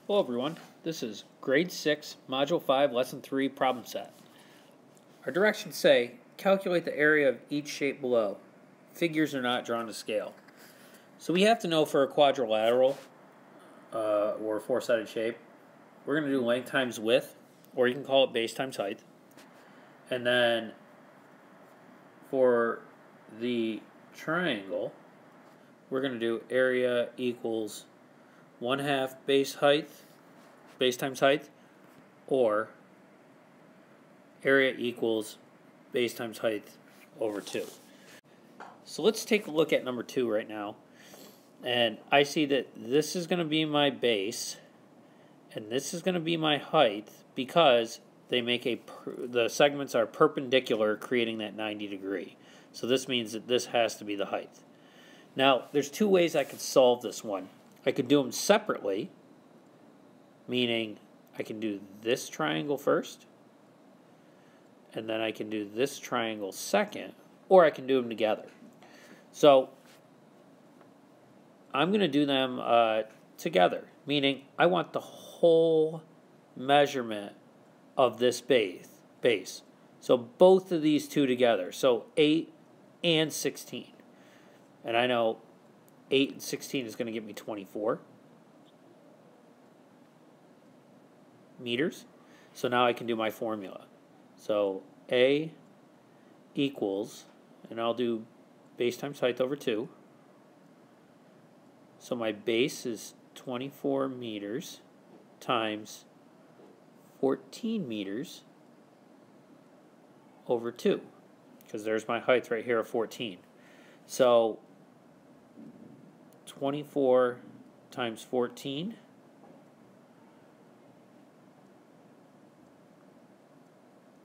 Hello everyone, this is Grade 6, Module 5, Lesson 3, Problem Set. Our directions say, calculate the area of each shape below. Figures are not drawn to scale. So we have to know for a quadrilateral, or a four-sided shape, we're going to do length times width, or you can call it base times height. And then for the triangle, we're going to do area equals 1/2 base times height, or area equals base times height over 2. So let's take a look at number 2 right now. And I see that this is going to be my base, and this is going to be my height because they make the segments are perpendicular, creating that 90 degree. So this means that this has to be the height. Now, there's two ways I could solve this one. I could do them separately, meaning I can do this triangle first, and then I can do this triangle second, or I can do them together. So I'm going to do them together, meaning I want the whole measurement of this base. So both of these two together, so 8 and 16. And I know 8 and 16 is going to give me 24 meters. So now I can do my formula. So A equals, and I'll do base times height over 2. So my base is 24 meters times 14 meters over 2, because there's my height right here of 14. So 24 times 14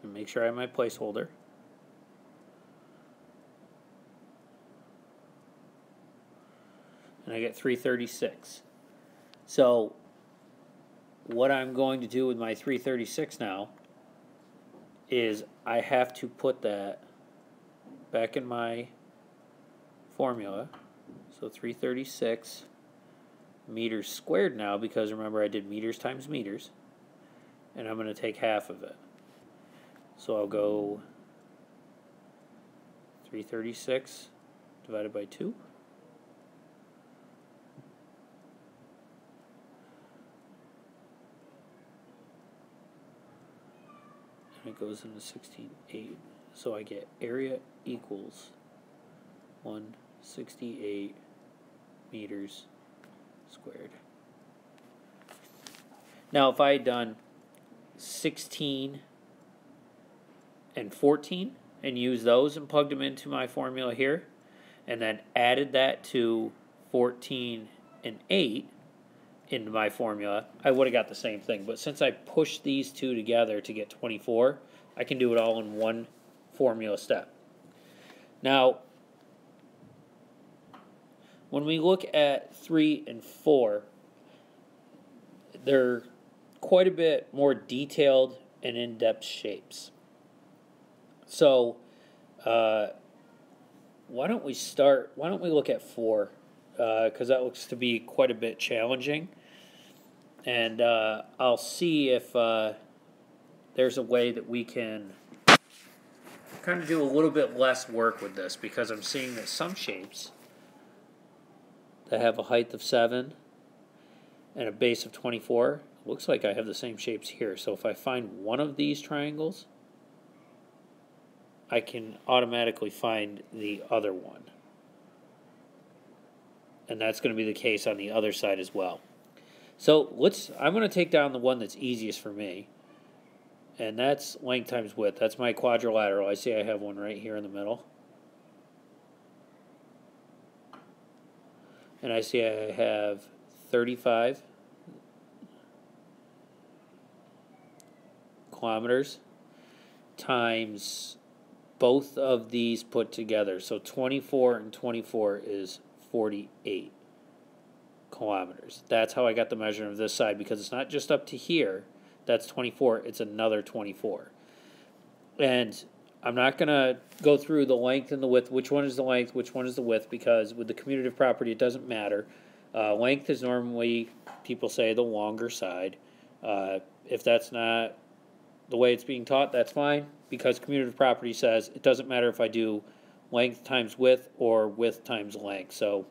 and make sure I have my placeholder. And I get 336. So what I'm going to do with my 336 now is I have to put that back in my formula. So 336 meters squared now, because remember I did meters times meters, and I'm going to take half of it. So I'll go 336 divided by 2. And it goes into 16.8. So I get area equals 168 meters squared. Now if I had done 16 and 14 and used those and plugged them into my formula here, and then added that to 14 and 8 into my formula, I would have got the same thing. But since I pushed these two together to get 24, I can do it all in one formula step. Now, when we look at 3 and 4, they're quite a bit more detailed and in-depth shapes. So, why don't we look at 4, because that looks to be quite a bit challenging. And I'll see if there's a way that we can kind of do a little bit less work with this, because I'm seeing that some shapes that have a height of 7 and a base of 24, looks like I have the same shapes here. So if I find one of these triangles, I can automatically find the other one. And that's going to be the case on the other side as well. So I'm going to take down the one that's easiest for me, and that's length times width. That's my quadrilateral. I see I have one right here in the middle. And I see I have 35 kilometers times both of these put together. So 24 and 24 is 48 kilometers. That's how I got the measurement of this side, because it's not just up to here. That's 24. It's another 24. And I'm not going to go through the length and the width, which one is the length, which one is the width, because with the commutative property it doesn't matter. Length is normally, people say, the longer side. If that's not the way it's being taught, that's fine, because commutative property says it doesn't matter if I do length times width or width times length. So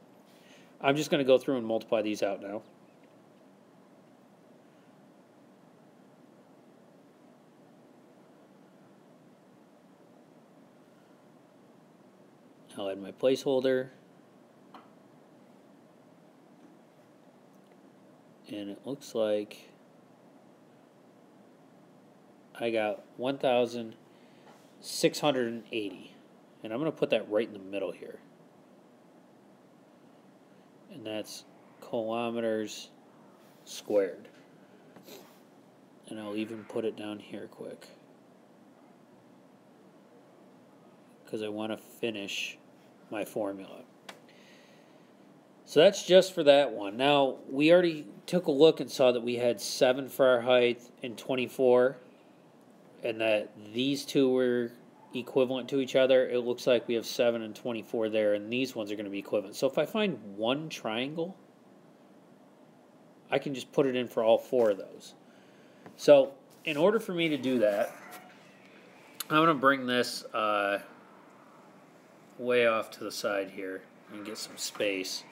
I'm just going to go through and multiply these out now. I'll add my placeholder. And it looks like I got 1,680. And I'm going to put that right in the middle here. And that's kilometers squared. And I'll even put it down here quick, because I want to finish my formula. So that's just for that one. Now, we already took a look and saw that we had 7 for our height and 24, and that these two were equivalent to each other. It looks like we have 7 and 24 there, and these ones are going to be equivalent. So if I find one triangle, I can just put it in for all 4 of those. So in order for me to do that, I'm going to bring this way off to the side here and get some space.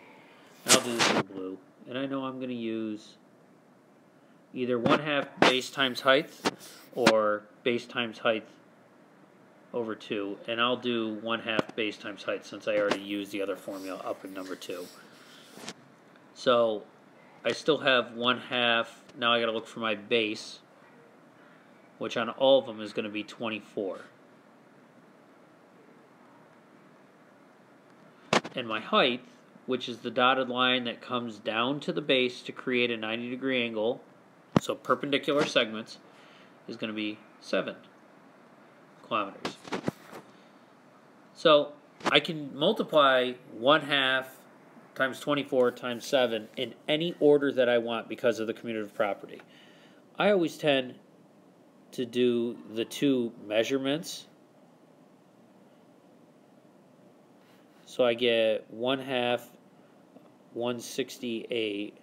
I'll do this in blue. And I know I'm going to use either 1/2 base times height or base times height over 2. And I'll do 1/2 base times height, since I already used the other formula up in number 2. So I still have 1/2. Now I got to look for my base, which on all of them is going to be 24. And my height, which is the dotted line that comes down to the base to create a 90-degree angle, so perpendicular segments, is going to be 7 kilometers. So I can multiply 1/2 times 24 times 7 in any order that I want because of the commutative property. I always tend to do the 2 measurements. So I get 1/2 168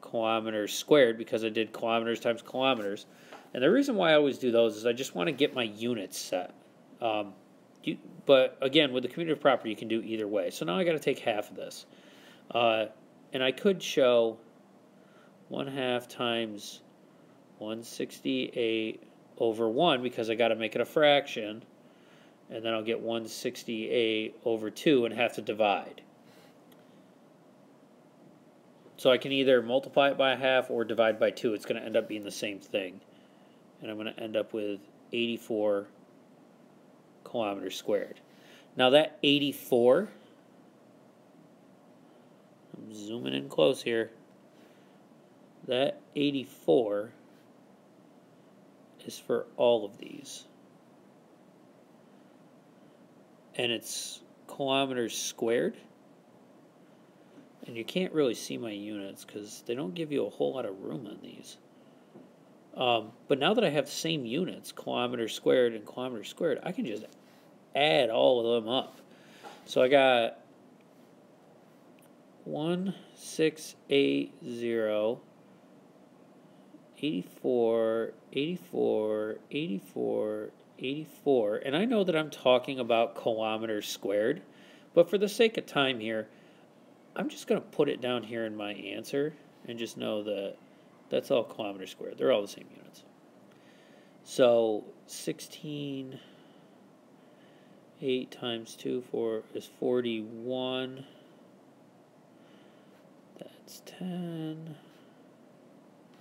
kilometers squared, because I did kilometers times kilometers. And the reason why I always do those is I just want to get my units set. But again, with the commutative property, you can do either way. So now I got to take half of this. And I could show 1/2 times 168 over 1, because I got to make it a fraction. And then I'll get 168 over 2 and have to divide. So I can either multiply it by 1/2 or divide by 2. It's going to end up being the same thing. And I'm going to end up with 84 kilometers squared. Now that 84, I'm zooming in close here, that 84 is for all of these. And it's kilometers squared. And you can't really see my units because they don't give you a whole lot of room on these. But now that I have the same units, kilometers squared and kilometers squared, I can just add all of them up. So I got 1680, 84, 84, 84, 84. And I know that I'm talking about kilometers squared, but for the sake of time here, I'm just going to put it down here in my answer and just know that that's all kilometers squared. They're all the same units. So 8 times 2 is 41. That's 10.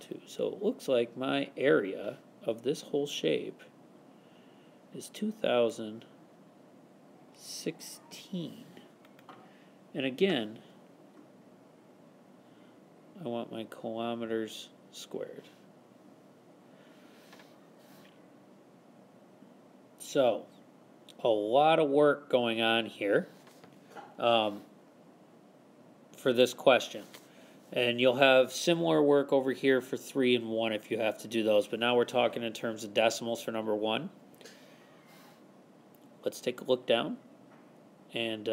2. So it looks like my area of this whole shape is 2016. And again, I want my kilometers squared. So, a lot of work going on here for this question. And you'll have similar work over here for 3 and 1 if you have to do those. But now we're talking in terms of decimals for number 1. Let's take a look down. And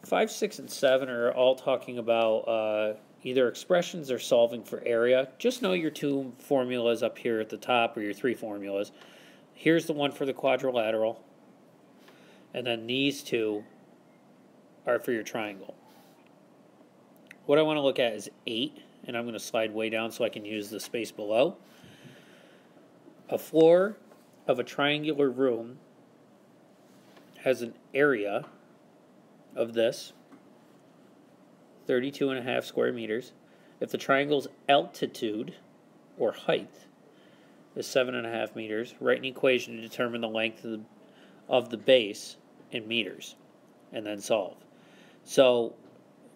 5, 6, and 7 are all talking about either expressions or solving for area. Just know your two formulas up here at the top, or your three formulas. Here's the one for the quadrilateral, and then these two are for your triangle. What I want to look at is 8, and I'm going to slide way down so I can use the space below. A floor of a triangular room has an area of this 32.5 square meters. If the triangle's altitude or height is 7.5 meters, write an equation to determine the length of the base in meters, and then solve. So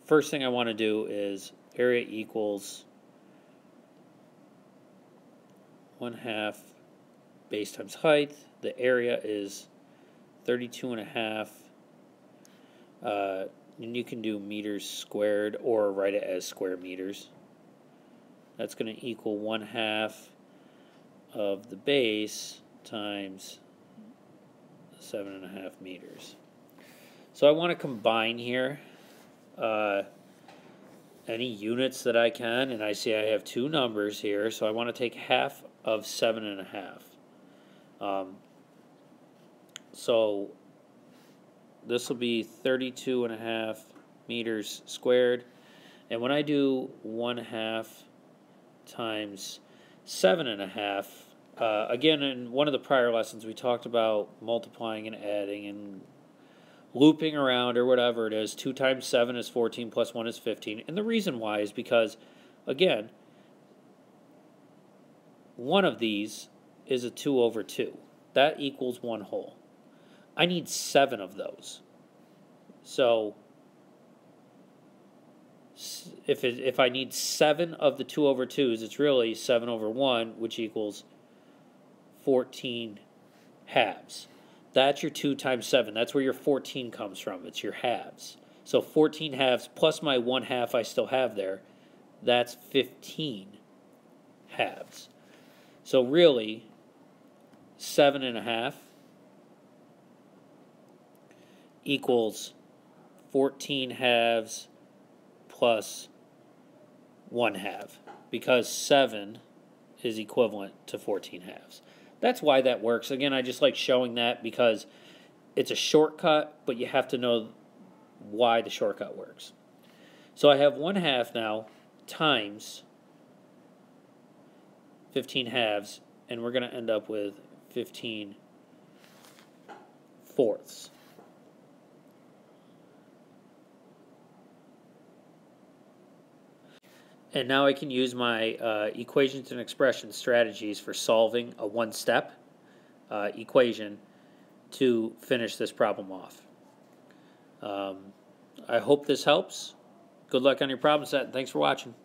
first thing I want to do is area equals 1/2 base times height. The area is 32.5. And you can do meters squared or write it as square meters. That's going to equal 1/2 of the base times 7.5 meters. So I want to combine here any units that I can, and I see I have two numbers here, so I want to take half of 7.5. So this will be 32.5 meters squared, and when I do 1/2 times 7.5, again, in one of the prior lessons we talked about multiplying and adding and looping around or whatever it is. 2 times 7 is 14 plus 1 is 15, and the reason why is because, again, one of these is a 2/2. That equals 1 whole. I need 7 of those. So if I need 7 of the 2/2s, it's really 7/1, which equals 14 halves. That's your 2 times 7. That's where your 14 comes from. It's your halves. So 14 halves plus my 1/2 I still have there, that's 15 halves. So really, 7.5 equals 14 halves plus 1/2, because 7 is equivalent to 14 halves. That's why that works. Again, I just like showing that because it's a shortcut, but you have to know why the shortcut works. So I have 1/2 now times 15 halves, and we're going to end up with 15 fourths. And now I can use my equations and expression strategies for solving a one-step equation to finish this problem off. I hope this helps. Good luck on your problem set, and thanks for watching.